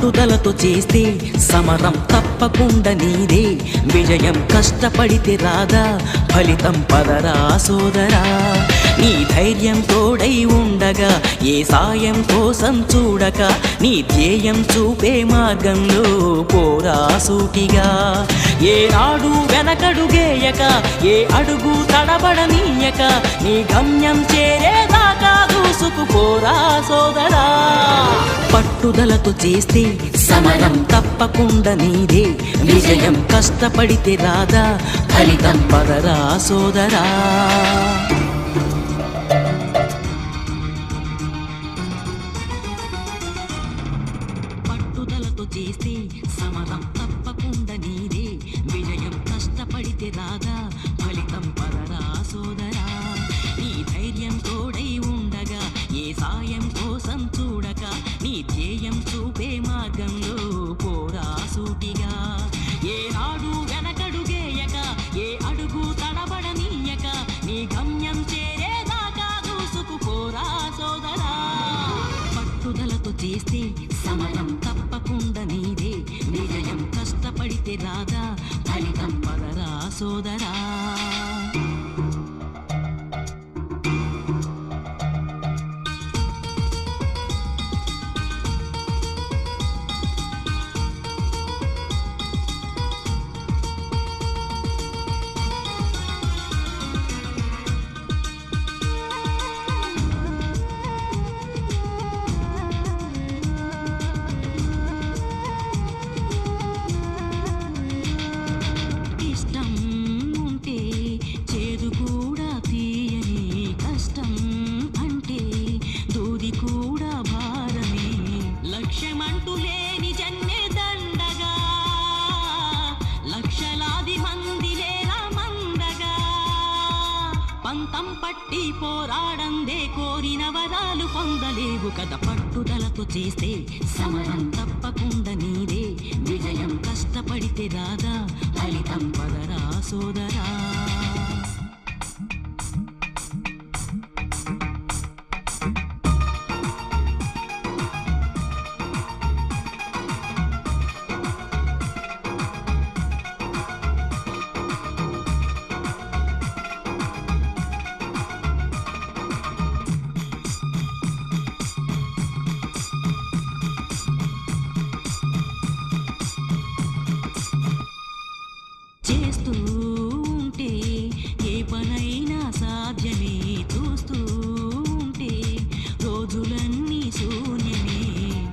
పట్టుదలతో చేస్తే సమరం తప్పకుండా నీదే విజయం కష్టపడితే రాదా ఫలితం పదరా సోదరా నీ ధైర్యం తోడై ఉండగా ఏ సాయం కోసం చూడక నీ ధ్యేయం చూపే మార్గంలో పోరా సూటిగా ఏ నాడు వెనకడుగేయక ఏ అడుగు తడబడనీయక నీ గమ్యం చేరేదాకా దూసుకుపోరా సోదరా పట్టుదలతో చేస్తే సమరం తప్పకుండా నీదే విజయం కష్టపడితే రాదా ఫలితం పదరా సోదరా పట్టుదలతో చేస్తే సమరం తప్పకుండా నీదే విజయం కష్టపడితే రాదా ఫలితం పదరా సోదరా నీ ధైర్యం తోడై ఉండగా ఏ సాయం కోసం చూడక నీ ధ్యేయం చూపే మార్గంలో పోరా సూటిగా ఏ నాడు వెనకడుగేయక ఏ అడుగు తడబడనీయక నీ గమ్యం చేరేదాకా దూసుకుపోరా సోదరా పట్టుదలతో చేస్తే సమరం తప్పకుండా నీదే విజయం కష్టపడితే రాదా ఫలితం పదరా సోదరా లక్ష్యమంటూ లేని జన్మే దండగా లక్షలాది మంది లేరా మందగా పంతం పట్టి పోరాడందే కోరిన వరాలు పొందలేవు కదా పట్టుదలతో చేస్తే సమరం తప్పకుండా నీదే విజయం కష్టపడితే రాదా ఫలితం పదరా సోదరా చేస్తూ ఉంటే ఏ పనైనా సాధ్యమే చూస్తూ ఉంటే రోజులన్నీ శూన్యమే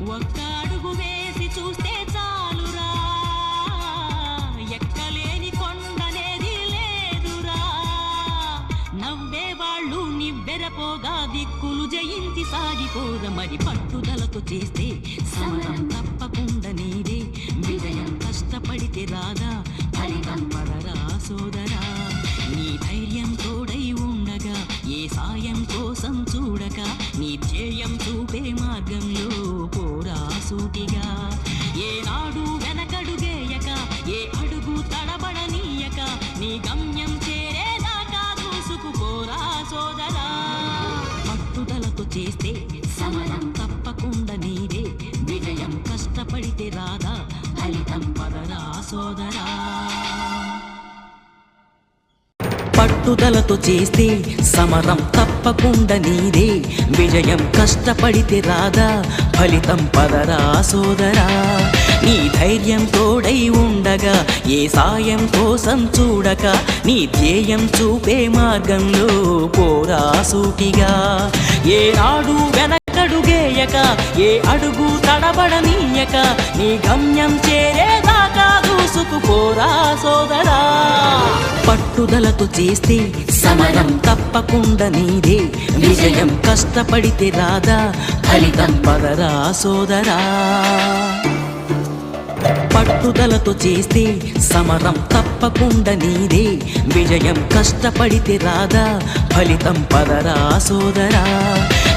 ఒక్క అడుగు వేసి చూస్తే చాలురా ఎక్కలేని కొండనేది లేదురా నవ్వేవాళ్ళు నివ్వెరపోగా దిక్కులు జయించి సాగిపోరా మరి పట్టుదలతో చేస్తే సమరం తప్పకుండా నీదే విజయం కష్టపడితే రాదా ఫలితం పదరా సోదరా నీ ధైర్యం తోడై ఉండగా ఏ సాయం కోసం చూడక నీ ధ్యేయం చూపే మార్గంలో పోరా సూటిగా ఏ నాడు వెనకడుగేయక ఏ అడుగు తడబడనీయక నీ గమ్యం చేరేదాకా దూసుకుపోరా సోదరా పట్టుదలతో చేస్తే సమరం తప్పకుండా నీదే విజయం కష్టపడితే రాదా ఫలితం పదరా సోదరా పట్టుదలతో చేస్తే సమరం తప్పకుండా నీదే విజయం కష్టపడితే రాదా ఫలితం పదరా సోదరా నీ ధైర్యం తోడై ఉండగా ఏ సాయం కోసం చూడక నీ ధ్యేయం చూపే మార్గంలో పోరా సూటిగా ఏ నాడు వెనకడుగేయక ఏ అడుగు తడబడనీయక నీ గమ్యం చేరేదాకా దూసుకుపోరా సోదరా పట్టుదలతో చేస్తే సమరం తప్పకుండా నీదే విజయం కష్టపడితే రాదా ఫలితం పదరా సోదరా పట్టుదలతో చేస్తే సమరం తప్పకుండా నీదే విజయం కష్టపడితే రాదా ఫలితం పదరా సోదరా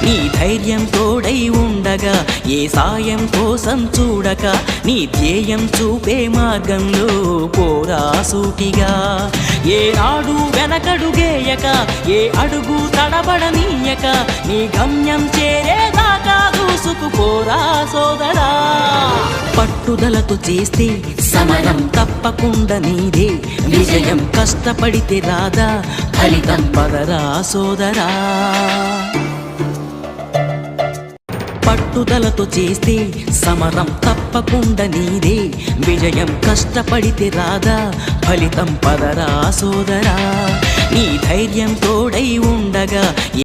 నీ ధైర్యం తోడై ఉండగా ఏ సాయం కోసం చూడక నీ ధ్యేయం చూపే మార్గంలో పోరా సూటిగా ఏ నాడు వెనకడుగేయక ఏ అడుగు తడబడనీయక నీ గమ్యం చేరేదాకా దూసుకుపోరా సోదరా పట్టుదలతో చేస్తే సమరం తప్పకుండా నీదే విజయం కష్టపడితే రాదా ఫలితం పదరా సోదరా పట్టుదలతో చేస్తే సమరం తప్పకుండా నీదే విజయం కష్టపడితే రాదా ఫలితం పదరా సోదరా నీ ధైర్యం తోడై ఉండగా